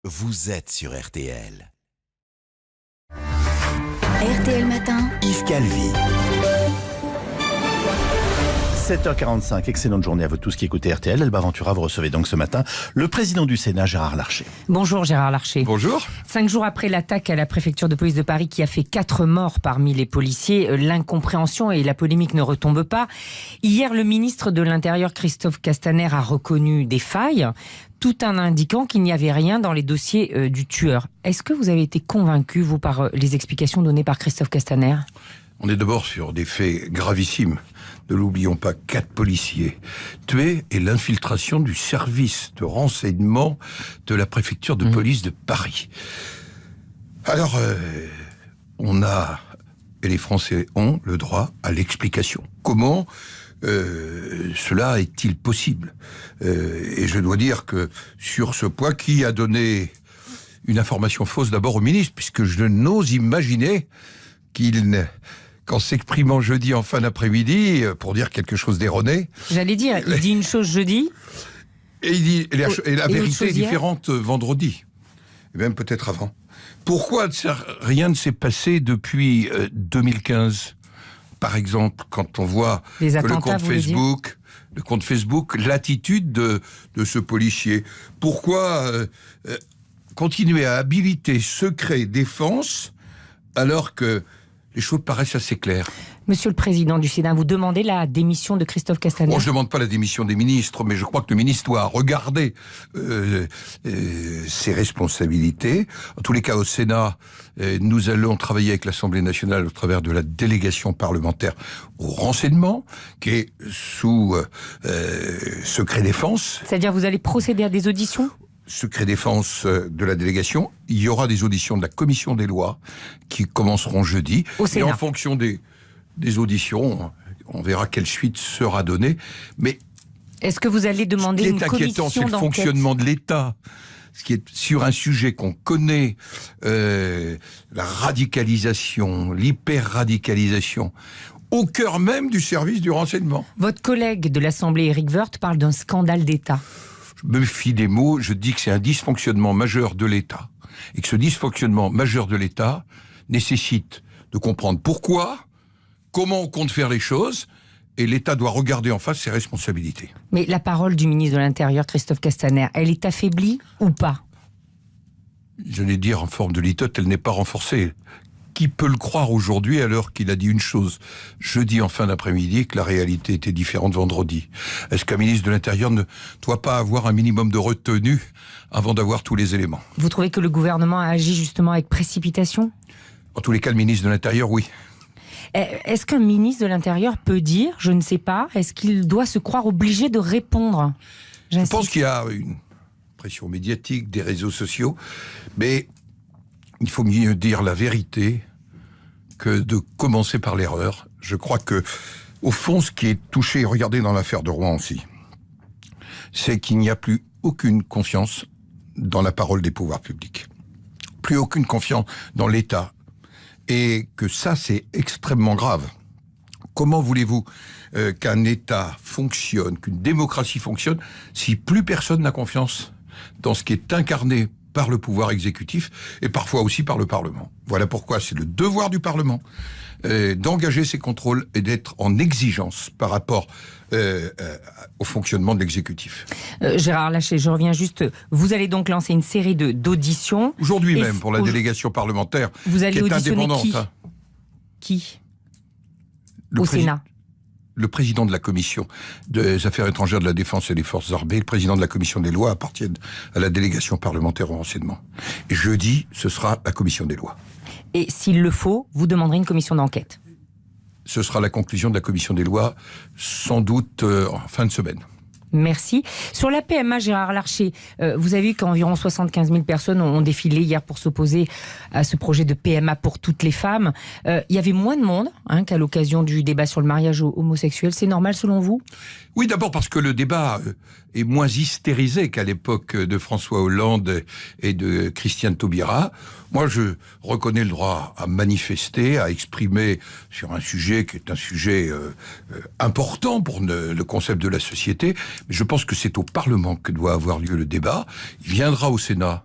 Vous êtes sur RTL. RTL Matin, Yves Calvi. 7h45, excellente journée à vous tous qui écoutez RTL. Alba Ventura, vous recevez donc ce matin le président du Sénat, Gérard Larcher. Bonjour Gérard Larcher. Bonjour. 5 jours après l'attaque à la préfecture de police de Paris qui a fait 4 morts parmi les policiers, l'incompréhension et la polémique ne retombent pas. Hier, le ministre de l'Intérieur, Christophe Castaner, a reconnu des failles, tout en indiquant qu'il n'y avait rien dans les dossiers du tueur. Est-ce que vous avez été convaincu, vous, par les explications données par Christophe Castaner ? On est d'abord sur des faits gravissimes. Ne l'oublions pas, 4 policiers tués et l'infiltration du service de renseignement de la préfecture de police de Paris. Alors, on a, et les Français ont le droit à l'explication. Comment cela est-il possible ? Et je dois dire que sur ce point, qui a donné une information fausse d'abord au ministre, puisque je n'ose imaginer qu'en s'exprimant jeudi en fin d'après-midi, pour dire quelque chose d'erroné... J'allais dire, il dit une chose jeudi... Et il dit, et la vérité est hier différente vendredi, et même peut-être avant. Pourquoi rien ne s'est passé depuis 2015 ? Par exemple, quand on voit que le compte Facebook, l'attitude de ce policier. Pourquoi continuer à habiliter secret défense alors que les choses paraissent assez claires? Monsieur le Président du Sénat, vous demandez la démission de Christophe Castaner ? Moi, je ne demande pas la démission des ministres, mais je crois que le ministre doit regarder ses responsabilités. En tous les cas, au Sénat, nous allons travailler avec l'Assemblée nationale au travers de la délégation parlementaire au renseignement, qui est sous secret défense. C'est-à-dire, vous allez procéder à des auditions ? Secret défense de la délégation. Il y aura des auditions de la commission des lois qui commenceront jeudi. Au Sénat. Et en fonction des auditions, on verra quelle suite sera donnée. Mais est-ce que vous allez demander une commission d'enquête ? Ce qui est inquiétant, c'est le fonctionnement de l'État. Ce qui est sur un sujet qu'on connaît, la radicalisation, l'hyper-radicalisation, au cœur même du service du renseignement. Votre collègue de l'Assemblée, Éric Woerth, parle d'un scandale d'État. Je me fie des mots, je dis que c'est un dysfonctionnement majeur de l'État. Et que ce dysfonctionnement majeur de l'État nécessite de comprendre pourquoi, comment on compte faire les choses, et l'État doit regarder en face ses responsabilités. Mais la parole du ministre de l'Intérieur, Christophe Castaner, elle est affaiblie ou pas ? J'allais dire en forme de litote, elle n'est pas renforcée. Qui peut le croire aujourd'hui alors qu'il a dit une chose jeudi en fin d'après-midi, que la réalité était différente vendredi ? Est-ce qu'un ministre de l'Intérieur ne doit pas avoir un minimum de retenue avant d'avoir tous les éléments ? Vous trouvez que le gouvernement a agi justement avec précipitation ? En tous les cas, le ministre de l'Intérieur, oui. Est-ce qu'un ministre de l'Intérieur peut dire, je ne sais pas, est-ce qu'il doit se croire obligé de répondre ? Je pense qu'il y a une pression médiatique, des réseaux sociaux, mais il faut mieux dire la vérité que de commencer par l'erreur. Je crois que, au fond, ce qui est touché, regardez dans l'affaire de Rouen aussi, c'est qu'il n'y a plus aucune confiance dans la parole des pouvoirs publics. Plus aucune confiance dans l'État. Et que ça, c'est extrêmement grave. Comment voulez-vous qu'un État fonctionne, qu'une démocratie fonctionne, si plus personne n'a confiance dans ce qui est incarné par le pouvoir exécutif et parfois aussi par le Parlement. Voilà pourquoi c'est le devoir du Parlement d'engager ses contrôles et d'être en exigence par rapport au fonctionnement de l'exécutif. Gérard Larcher, je reviens juste. Vous allez donc lancer une série d'auditions. Aujourd'hui même, pour la délégation parlementaire, vous allez qui est auditionner indépendante. Qui Au Sénat. Le président de la commission des affaires étrangères, de la défense et des forces armées, le président de la commission des lois appartiennent à la délégation parlementaire au renseignement. Et jeudi, ce sera la commission des lois. Et s'il le faut, vous demanderez une commission d'enquête ? Ce sera la conclusion de la commission des lois, sans doute en fin de semaine. Merci. Sur la PMA, Gérard Larcher, vous avez vu qu'environ 75 000 personnes ont défilé hier pour s'opposer à ce projet de PMA pour toutes les femmes. Il y avait moins de monde qu'à l'occasion du débat sur le mariage homosexuel. C'est normal selon vous ? Oui, d'abord parce que le débat est moins hystérisé qu'à l'époque de François Hollande et de Christiane Taubira. Moi, je reconnais le droit à manifester, à exprimer sur un sujet qui est un sujet important pour le concept de la société. Mais je pense que c'est au Parlement que doit avoir lieu le débat. Il viendra au Sénat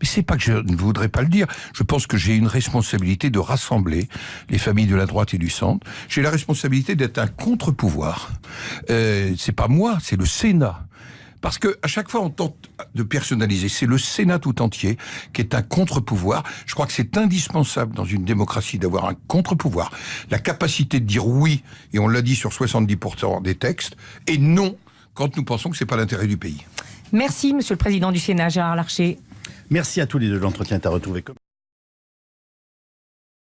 Mais c'est pas que je ne voudrais pas le dire. Je pense que j'ai une responsabilité de rassembler les familles de la droite et du centre. J'ai la responsabilité d'être un contre-pouvoir. C'est pas moi, c'est le Sénat. Parce que à chaque fois, on tente de personnaliser. C'est le Sénat tout entier qui est un contre-pouvoir. Je crois que c'est indispensable dans une démocratie d'avoir un contre-pouvoir. La capacité de dire oui, et on l'a dit sur 70% des textes, et non quand nous pensons que c'est pas l'intérêt du pays. Merci, Monsieur le Président du Sénat, Gérard Larcher. Merci à tous les deux. L'entretien est à retrouver comme